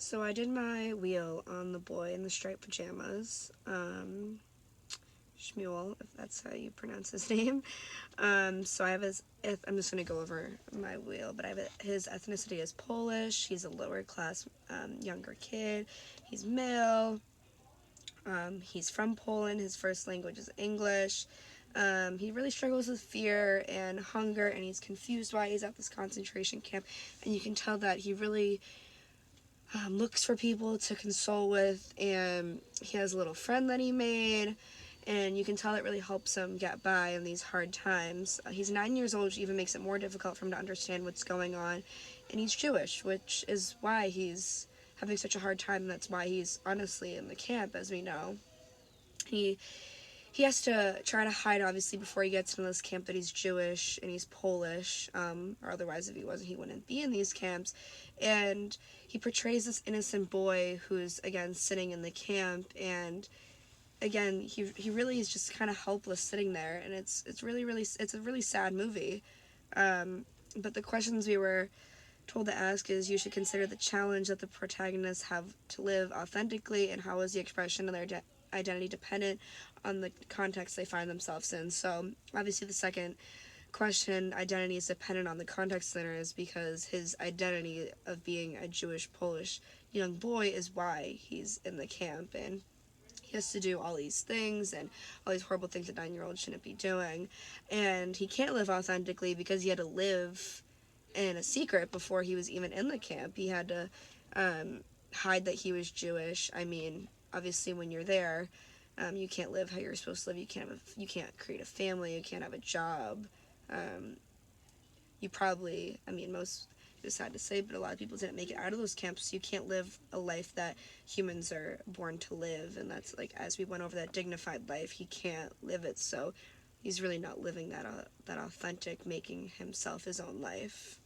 So I did my wheel on the boy in the striped pajamas, Shmuel, if that's how you pronounce his name. So I have I'm just going to go over my wheel, but his ethnicity is Polish. He's a lower class, younger kid. He's male. He's from Poland. His first language is English. He really struggles with fear and hunger, and he's confused why he's at this concentration camp. And you can tell that he really looks for people to console with, and he has a little friend that he made, and you can tell it really helps him get by in these hard times. He's 9 years old, which even makes it more difficult for him to understand what's going on, and he's Jewish, which is why he's having such a hard time, and that's why he's honestly in the camp, as we know. He he has to try to hide, obviously, before he gets into this camp that he's Jewish and he's Polish, or otherwise, if he wasn't, he wouldn't be in these camps. And he portrays this innocent boy who's, again, sitting in the camp, and again, he really is just kind of helpless sitting there, and it's really, really, it's a really sad movie. But the questions we were told to ask is you should consider the challenge that the protagonists have to live authentically, and how is the expression of their identity dependent on the context they find themselves in. So obviously the second question, identity is dependent on the context center, is because his identity of being a Jewish Polish young boy is why he's in the camp, and he has to do all these things and all these horrible things that 9-year-olds shouldn't be doing, and he can't live authentically because he had to live in a secret before he was even in the camp. He had to hide that he was Jewish. I mean, obviously, when you're there, you can't live how you're supposed to live. You can't create a family. You can't have a job. Um, you probably, I mean, most, it's sad to say, but a lot of people didn't make it out of those camps. So you can't live a life that humans are born to live, and that's like, as we went over, that dignified life. He can't live it, so he's really not living that authentic, making himself his own life.